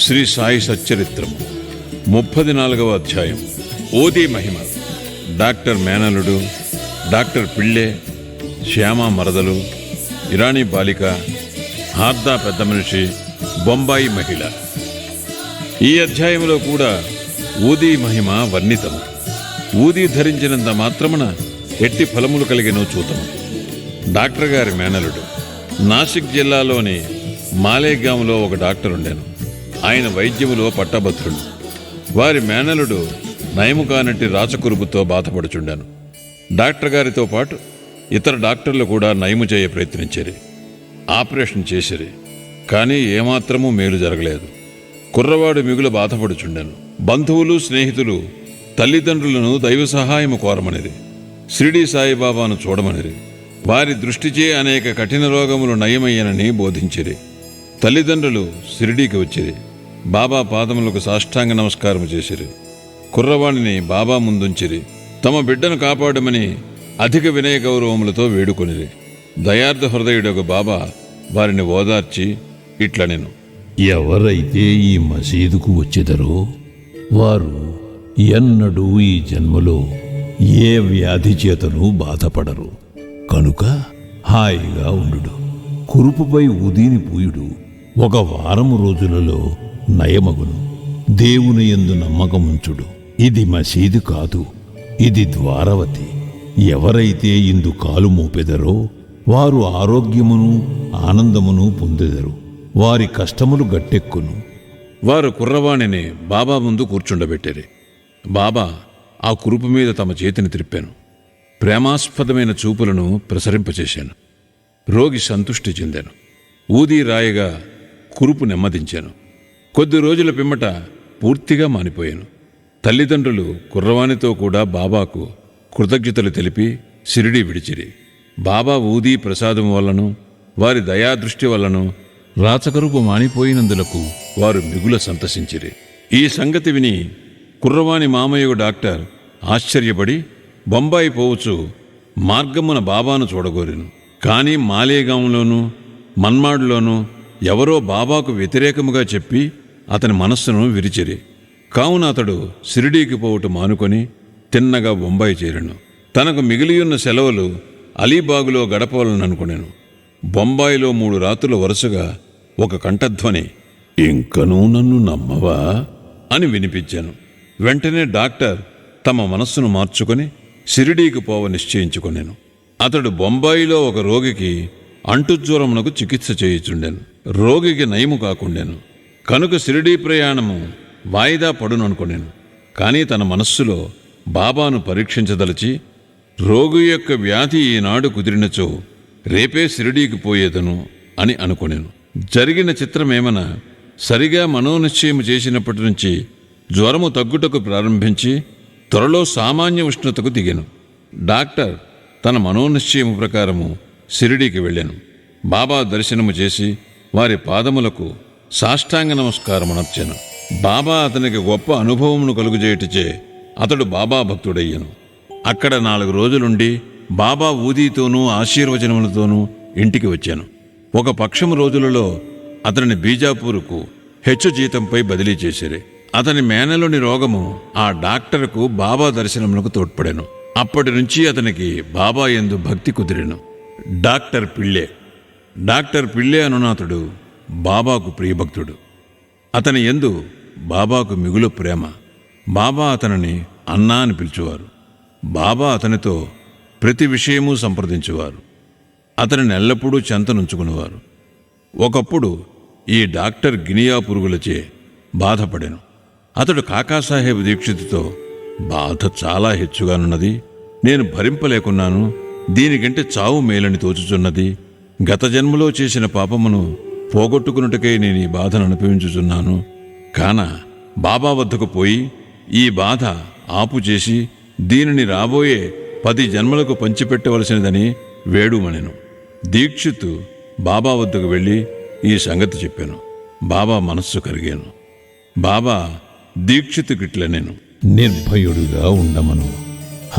శ్రీ సాయి సచ్చరిత్రము 34వ అధ్యాయం. ఓదీ మహిమ. Doctor మేనలుడు, doctor Pillai, Shyama మరదలు, ఇరానీ బాలిక, హార్దా పెద్ద మనిషి, బొంబాయి మహిళ. ఈ అధ్యాయంలో కూడా ఊదీ మహిమ వర్ణితము. ఊదీ ధరించినంత మాత్రమున ఎట్టి ఫలములు కలిగినో చూతము. డాక్టర్ గారి మేనలుడు. నాసిక్ జిల్లాలోని మాలేగాంలో ఒక డాక్టర్ ఉండెను. ఆయన వైద్యములో పట్టభద్రుడు. వారి మేనలుడు నయము కానట్టి రాచకురుపుతో బాధపడుచుండాను. డాక్టర్ గారితో పాటు ఇతర డాక్టర్లు కూడా నయము చేయ ప్రయత్నించారు. ఆపరేషన్ చేసిరి, కానీ ఏమాత్రమూ మేలు జరగలేదు. కుర్రవాడు మిగులు బాధపడుచుండాను. బంధువులు, స్నేహితులు తల్లిదండ్రులను దైవ సహాయము కోరమనిరి. షిరిడీ సాయిబాబాను చూడమనిరి. వారి దృష్టిచే అనేక కఠిన రోగములు నయమయ్యనని బోధించిరి. తల్లిదండ్రులు షిరిడీకి వచ్చిరి. బాబా పాదములకు సాష్టాంగ నమస్కారం చేసిరి. కుర్రవాణిని బాబా ముందుంచిరి. తమ బిడ్డను కాపాడమని అధిక వినయ గౌరవములతో వేడుకొనిరి. దయార్థ హృదయుడొక బాబా వారిని ఓదార్చి ఇట్లనెను. ఎవరైతే ఈ మసీదుకు వచ్చెదరో వారు ఎన్నడూ ఈ జన్మలో ఏ వ్యాధి చేతను బాధపడరు. కనుక హాయిగా ఉండు. కురుపుపై ఊదీని పూయుడు. 1 వారము రోజులలో నయమగును. దేవుని యందు నమ్మకముంచుడు. ఇది మసీదు కాదు, ఇది ద్వారవతి. ఎవరైతే ఇందు కాలు మోపెదరో వారు ఆరోగ్యమును ఆనందమును పొందెదరు. వారి కష్టములు గట్టెక్కును. వారు కుర్రవాణిని బాబా ముందు కూర్చుండబెట్టారు. బాబా ఆ కురుపు మీద తమ చేతిని త్రిప్పాను. ప్రేమాస్పదమైన చూపులను ప్రసరింపచేశాను. రోగి సంతుష్టి చెందాను. ఊదీ రాయగా కురుపు నెమ్మదించాను. కొద్ది రోజుల పిమ్మట పూర్తిగా మానిపోయాను. తల్లిదండ్రులు కుర్రవాణితో కూడా బాబాకు కృతజ్ఞతలు తెలిపి షిరిడీ విడిచిరి. బాబా ఊదీ ప్రసాదం వల్లను వారి దయాదృష్టి వల్లను రాచకరుపు మానిపోయినందులకు వారు మిగుల సంతసించిరి. ఈ సంగతి విని కుర్రవాణి మామయ్య డాక్టర్ ఆశ్చర్యపడి బొంబాయి పోవచ్చు మార్గమున బాబాను చూడగోరెను. కానీ మాలేగాంలోనూ మన్మాడ్లోనూ ఎవరో బాబాకు వ్యతిరేకముగా చెప్పి అతని మనస్సును విరిచిరి. కావున అతడు షిరిడీకి పోవుట మానుకొని తిన్నగా బొంబాయి చేరెను. తనకు మిగిలియున్న సెలవులు అలీబాగులో గడపవాలననుకునేను. బొంబాయిలో 3 రాత్రులు వరుసగా ఒక కంఠధ్వని, ఇంకనూ నన్ను నమ్మవా అని వినిపించాను. వెంటనే డాక్టర్ తమ మనస్సును మార్చుకొని షిరిడీకి పోవ నిశ్చయించుకొనెను. అతడు బొంబాయిలో ఒక రోగికి అంటుజ్వరమునకు చికిత్స చేయుచుండెను. రోగికి నయము కాకుండెను. కనుక షిరిడీ ప్రయాణము వాయిదా పడుననుకొనెను. కానీ తన మనస్సులో బాబాను పరీక్షించదలిచి రోగి యొక్క వ్యాధి ఈనాడు కుదిరినచో రేపే షిరిడీకి పోయేదను అని అనుకొనెను. జరిగిన చిత్రమేమన సరిగా మనోనిశ్చయం చేసినప్పటి నుంచి జ్వరము తగ్గుటకు ప్రారంభించి త్వరలో సామాన్య ఉష్ణతకు దిగెను. డాక్టర్ తన మనోనిశ్చయము ప్రకారము షిరిడీకి వెళ్ళాను. బాబా దర్శనము చేసి వారి పాదములకు సాష్టాంగ నమస్కారమునర్చెను. బాబా అతనికి గొప్ప అనుభవమును కలుగుచేయుటచే అతడు బాబా భక్తుడయ్యను. అక్కడ 4 రోజులుండి బాబా ఊదీతోనూ ఆశీర్వచనములతోనూ ఇంటికి వచ్చాను. ఒక పక్షము రోజులలో అతనిని బీజాపూరుకు హెచ్చు జీతంపై బదిలీ చేసిరి. అతని మేనలోని రోగము ఆ డాక్టర్కు బాబా దర్శనములకు తోడ్పడెను. అప్పటి నుంచి అతనికి బాబా యందు భక్తి కుదిరెను. డాక్టర్ పిళ్ళే. డాక్టర్ పిళ్ళే అనునాథుడు బాబాకు ప్రియభక్తుడు. అతని యందు బాబాకు మిగులు ప్రేమ. బాబా అతనిని అన్నా అని పిలిచేవారు. బాబా అతనితో ప్రతి విషయమూ సంప్రదించేవారు. అతనిని ఎల్లప్పుడూ చెంతనుంచుకునేవారు. ఒకప్పుడు ఈ డాక్టర్ గినియా పురుగులచే బాధపడెను. అతడు కాకాసాహెబ్ దీక్షితుతో బాధ చాలా హెచ్చుగానున్నది, నేను భరింపలేకున్నాను, దీనికంటే చావు మేలని తోచుచున్నది, గత జన్మలో చేసిన పాపమును పోగొట్టుకున్నట్టుకై నేను ఈ బాధను అనుభవించుచున్నాను. కాన బాబా వద్దకు పోయి ఈ బాధ ఆపు చేసి దీనిని రాబోయే 10 జన్మలకు పంచిపెట్టవలసినదని వేడుమనెను. దీక్షితు బాబా వద్దకు వెళ్ళి ఈ సంగతి చెప్పాను. బాబా మనస్సు కరిగాను. బాబా దీక్షితుకిట్లనెను, నిర్భయుడుగా ఉండమను.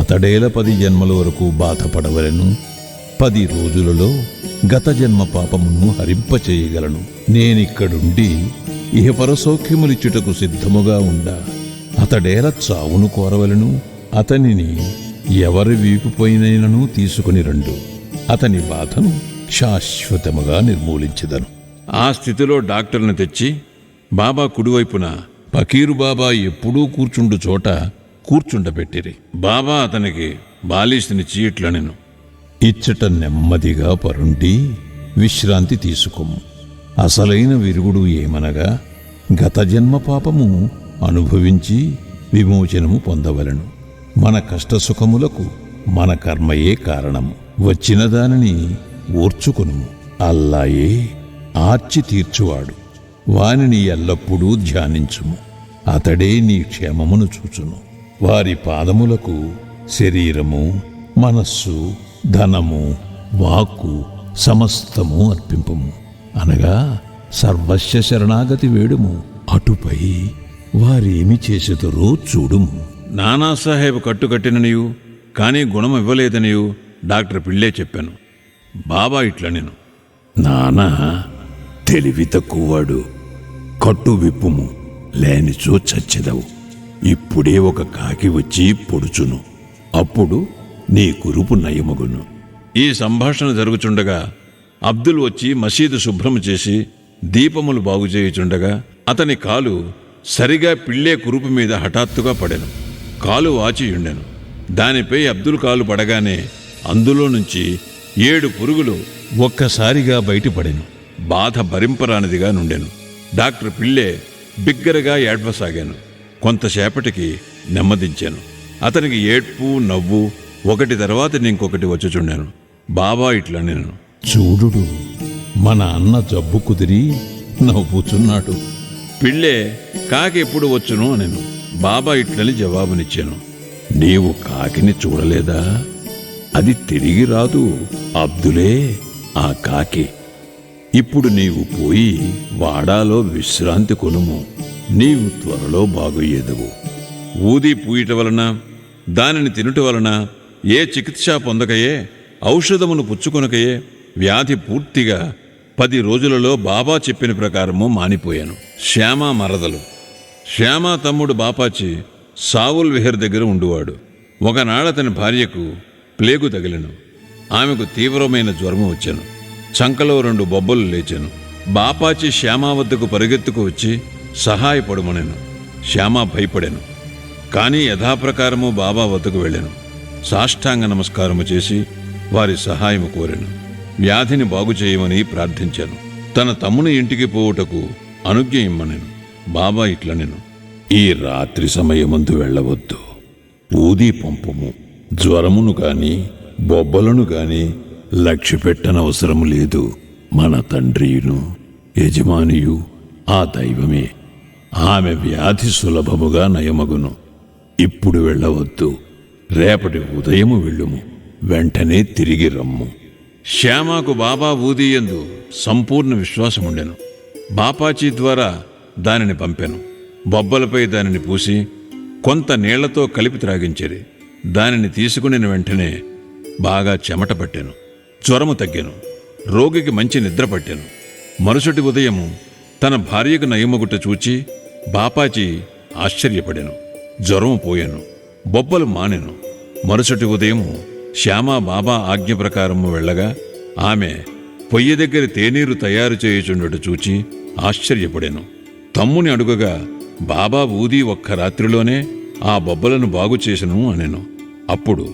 అతడేల 10 జన్మల వరకు బాధపడవలను. 10 రోజులలో గత జన్మ పాపమును హరింపచేయగలను. నేనిక్కడుండి ఇహపర సౌఖ్యములిచ్చుటకు సిద్ధముగా ఉండా అతడేల చావును కోరవలను. అతనిని ఎవరి వీపుపైనైనను తీసుకుని రండు. అతని బాధను శాశ్వతముగా నిర్మూలించెదను. ఆ స్థితిలో డాక్టర్ని తెచ్చి బాబా కుడివైపున పకీరు బాబా ఎప్పుడూ కూర్చుండు చోట కూర్చుండబెట్టిరి. బాబా అతనికి బాలీసునిచ్చి ఇట్లనెను, ఇచ్చట నెమ్మదిగా పరుండి విశ్రాంతి తీసుకొమ్ము. అసలైన విరుగుడు ఏమనగా గత జన్మ పాపము అనుభవించి విమోచనము పొందవలను. మన కష్టసుఖములకు మన కర్మయే కారణము. వచ్చిన దానిని ఓర్చుకొను. అల్లాయే ఆర్చి తీర్చువాడు. వానిని ఎల్లప్పుడూ ధ్యానించుము. అతడే నీ క్షేమమును చూచును. వారి పాదములకు శరీరము, మనస్సు, ధనము, వాక్కు సమస్తము అర్పింపము. అనగా సర్వస్వ శరణాగతి వేడుము. అటుపై వారేమి చేసేదరో చూడుము. నానాసాహెబ్ కట్టుకట్టిననియు కానీ గుణం ఇవ్వలేదనియు డాక్టర్ పిళ్ళే చెప్పాను. బాబా ఇట్లనెను, నానా తెలివి తక్కువవాడు. కట్టు విప్పుము, లేనిచో చచ్చెదవు. ఇప్పుడే ఒక కాకి వచ్చి పొడుచును. అప్పుడు నీ కురుపు నయమగును. ఈ సంభాషణ జరుగుచుండగా అబ్దుల్ వచ్చి మసీదు శుభ్రం చేసి దీపములు బాగుచేయుచుండగా అతని కాలు సరిగా పిళ్ళే కురుపు మీద హఠాత్తుగా పడెను. కాలు వాచియుండెను. దానిపై అబ్దుల్ కాలు పడగానే అందులో నుంచి 7 పురుగులు ఒక్కసారిగా బయటపడెను. బాధ భరింపరానిదిగా నుండెను. డాక్టర్ పిళ్ళే బిగ్గరగా ఏడ్వసాగాను. కొంతసేపటికి నెమ్మదించాను. అతనికి ఏడ్పు నవ్వు ఒకటి తర్వాత ఇంకొకటి వచ్చుచుండాను. బాబా ఇట్లా నేను, చూడుడు, మన అన్న జబ్బు కుదిరి నవ్వుచున్నాడు. పిళ్ళే కాకి ఎప్పుడు వచ్చును నేను బాబా ఇట్లని జవాబునిచ్చాను. నీవు కాకిని చూడలేదా? అది తిరిగి రాదు. అబ్దులే ఆ కాకి. ఇప్పుడు నీవు పోయి వాడాలో విశ్రాంతి కొనుము. నీవు త్వరలో బాగయ్యేదవు. ఊది పూయట వలన దానిని తినుట వలన ఏ చికిత్స పొందకయే ఔషధమును పుచ్చుకొనకయే వ్యాధి పూర్తిగా 10 రోజులలో బాబా చెప్పిన ప్రకారము మానిపోయాను. శ్యామ మరదలు. శ్యామ తమ్ముడు బాపాచి సావుల్ విహర్ దగ్గర ఉండువాడు. ఒకనాడు అతని భార్యకు ప్లేగు తగిలెను. ఆమెకు తీవ్రమైన జ్వరము వచ్చాను. చంకలో 2 బొబ్బలు లేచాను. బాపాచి శ్యామ వద్దకు పరిగెత్తుకు వచ్చి సహాయపడుమనెను. శ్యామ భయపడాను. కానీ యథాప్రకారము బాబా వద్దకు వెళ్ళాను. సాష్టాంగ నమస్కారము చేసి వారి సహాయము కోరాను. వ్యాధిని బాగు చేయమని ప్రార్థించాను. తన తమ్ముని ఇంటికి పోవుటకు అనుజ్ఞ ఇమ్మనెను. బాబా ఇట్లనెను, ఈ రాత్రి సమయమందు వెళ్ళవద్దు. ఊది పంపము. జ్వరమును గాని బొబ్బలను గాని లక్ష్యపెట్టనవసరం లేదు. మన తండ్రియును యజమానియు ఆ దైవమే. ఆమె వ్యాధి సులభముగా నయమగును. ఇప్పుడు వెళ్ళవద్దు. రేపటి ఉదయము వెళ్ళుము. వెంటనే తిరిగి రమ్ము. శ్యామకు బాబా ఊదియందు సంపూర్ణ విశ్వాసముండెను. బాపాచి ద్వారా దానిని పంపాను. బొబ్బలపై దానిని పూసి కొంత నీళ్లతో కలిపి త్రాగించేది. దానిని తీసుకుని వెంటనే బాగా చెమట పట్టాను. జ్వరము తగ్గాను. రోగికి మంచి నిద్ర పట్టాను. మరుసటి ఉదయము తన భార్యకు నయమగుట చూచి బాపాచి ఆశ్చర్యపడాను. జ్వరము పోయాను. బొబ్బలు మానెను. మరుసటి ఉదయము శ్యామ బాబా ఆజ్ఞ ప్రకారము వెళ్ళగా ఆమె పొయ్యి దగ్గర తేనీరు తయారు చేయుచుండట చూచి ఆశ్చర్యపడాను. తమ్ముని అడుగగా బాబా ఊది ఒక్క రాత్రిలోనే ఆ బొబ్బలను బాగు చేసెను అనెను. అప్పుడు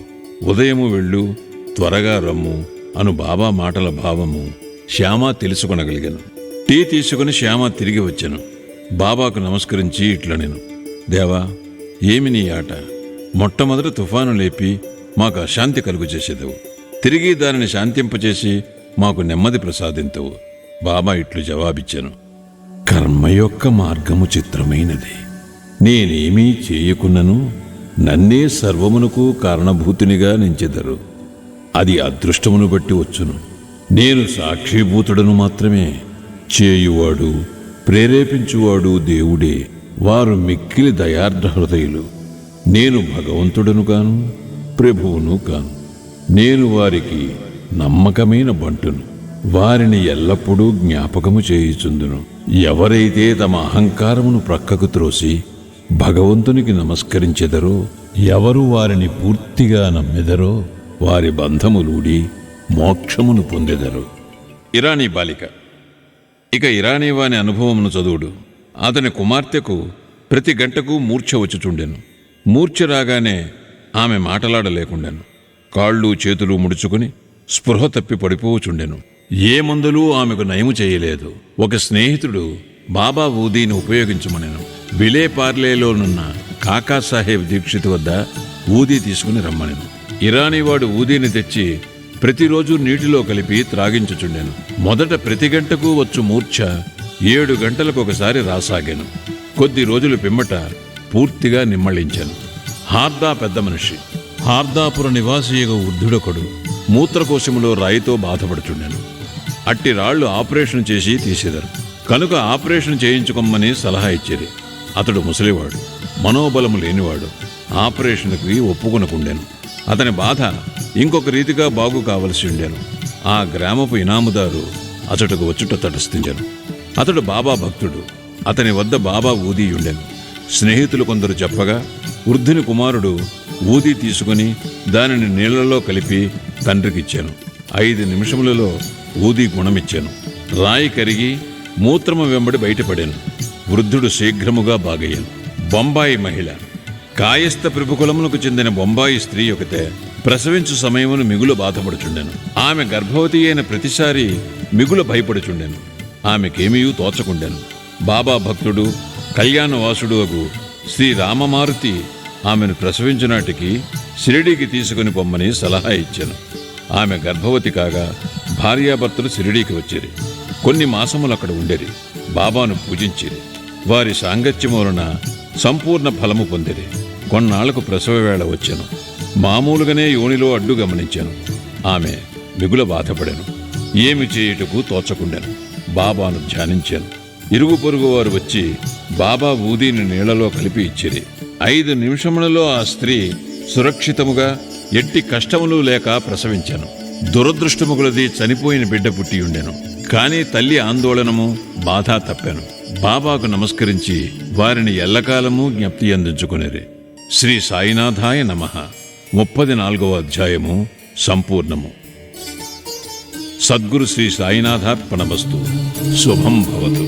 ఉదయము వెళ్ళు, త్వరగా రమ్ము అను బాబా మాటల భావము శ్యామ తెలుసుకొనగలిగాను. టీ తీసుకుని శ్యామ తిరిగి వచ్చాను. బాబాకు నమస్కరించి ఇట్లనెను, దేవా, ఏమి నీ ఆట? మొట్టమొదట తుఫాను లేపి మాకు అశాంతి కలుగు చేసేదవు. తిరిగి దానిని శాంతింపచేసి మాకు నెమ్మది ప్రసాదింతవు. బాబా ఇట్లు జవాబిచ్చాను, కర్మ యొక్క మార్గము చిత్రమైనది. నేనేమీ చేయకున్నను నన్నే సర్వమునకు కారణభూతునిగా నించెదరు. అది అదృష్టమును బట్టి వచ్చును. నేను సాక్షిభూతుడను మాత్రమే. చేయువాడు ప్రేరేపించువాడు దేవుడే. వారు మిక్కిలి దయార్ద్ర హృదయులు. నేను భగవంతుడను కాను, ప్రభువును కాను. నేను వారికి నమ్మకమైన బంటును. వారిని ఎల్లప్పుడూ జ్ఞాపకము చేయుచుందును. ఎవరైతే తమ అహంకారమును ప్రక్కకు త్రోసి భగవంతునికి నమస్కరించెదరో, ఎవరు వారిని పూర్తిగా నమ్మెదరో, వారి బంధములూడి మోక్షమును పొందెదరు. ఇరానీ బాలిక. ఇక ఇరానీ వాని అనుభవమును చదువుడు. అతని కుమార్తెకు ప్రతి గంటకు మూర్ఛ వచ్చుచుండెను. మూర్ఛ రాగానే ఆమె మాటలాడలేకుండెను. కాళ్ళు చేతులు ముడుచుకుని స్పృహ తప్పి పడిపోవచుండెను. ఏ మందులు ఆమెకు నయము చేయలేదు. ఒక స్నేహితుడు బాబా ఊదీని ఉపయోగించమనెను. విలే పార్లేలోనున్న కాకాసాహెబ్ దీక్షిత్ వద్ద ఊదీ తీసుకుని రమ్మనెను. ఇరానీవాడు ఊదీని తెచ్చి ప్రతిరోజు నీటిలో కలిపి త్రాగించుచుండెను. మొదట ప్రతి గంటకు వచ్చు మూర్ఛ 7 గంటలకు ఒకసారి రాసాగాను. కొద్ది రోజులు పిమ్మట పూర్తిగా నిమ్మళించాను. హార్దా పెద్ద మనిషి. హార్దాపుర నివాసియగు వృద్ధుడొకడు మూత్రకోశములో రాయితో బాధపడుచుండెను. అట్టి రాళ్లు ఆపరేషన్ చేసి తీసేదరు. కనుక ఆపరేషన్ చేయించుకోమని సలహా ఇచ్చేది. అతడు ముసలివాడు, మనోబలము లేనివాడు. ఆపరేషన్కి ఒప్పుకొనకుండెను. అతని బాధ ఇంకొక రీతిగా బాగు కావలసి ఉండెను. ఆ గ్రామపు ఇనాముదారు అతడుకు వచ్చుట తటస్థించెను. అతడు బాబా భక్తుడు. అతని వద్ద బాబా ఊదీ ఉండెను. స్నేహితులు కొందరు చెప్పగా వృద్ధుని కుమారుడు ఊదీ తీసుకుని దానిని నీళ్లలో కలిపి తండ్రికిచ్చాను. 5 నిమిషములలో ఊదీ గుణమిచ్చాను. రాయి కరిగి మూత్రము వెంబడి బయటపడాను. వృద్ధుడు శీఘ్రముగా బాగయ్యాను. బొంబాయి మహిళ. కాయస్థ ప్రభుకులమునకు చెందిన బొంబాయి స్త్రీ ఒకతే ప్రసవించు సమయమును మిగులు బాధపడుచుండెను. ఆమె గర్భవతి అయిన ప్రతిసారి మిగులు భయపడుచుండెను. ఆమెకేమీయూ తోచకుండెను. బాబా భక్తుడు కళ్యాణవాసుడు అగు శ్రీ రామమారుతి ఆమెను ప్రసవించునాటికి షిరిడీకి తీసుకుని పొమ్మని సలహా ఇచ్చాను. ఆమె గర్భవతి కాగా భార్యాభర్తలు షిరిడీకి వచ్చిరి. కొన్ని మాసములు అక్కడ ఉండేరి. బాబాను పూజించిరి. వారి సాంగత్యము వలన సంపూర్ణ ఫలము పొందిరి. కొన్నాళ్లకు ప్రసవ వేళ వచ్చాను. మామూలుగానే యోనిలో అడ్డు గమనించాను. ఆమె మిగుల బాధపడాను. ఏమి చేయుటకు తోచకుండాను. బాబాను ధ్యానించాను. ఇరుగు పొరుగు వారు వచ్చి బాబా ఊదీని నీళ్లలో కలిపి ఇచ్చిరి. 5 నిమిషములలో ఆ స్త్రీ సురక్షితముగా ఎట్టి కష్టములు లేక ప్రసవించాను. దురదృష్టముగులది చనిపోయిన బిడ్డ పుట్టి ఉండెను. కానీ తల్లి ఆందోళనము బాధ తప్పాను. బాబాకు నమస్కరించి వారిని ఎల్లకాలము జ్ఞప్తి అందించుకునేది. శ్రీ సాయినాథాయ నమః. 34వ అధ్యాయము సంపూర్ణము. సద్గురు శ్రీ సాయినాథార్పణమస్తు. శుభం భవతు.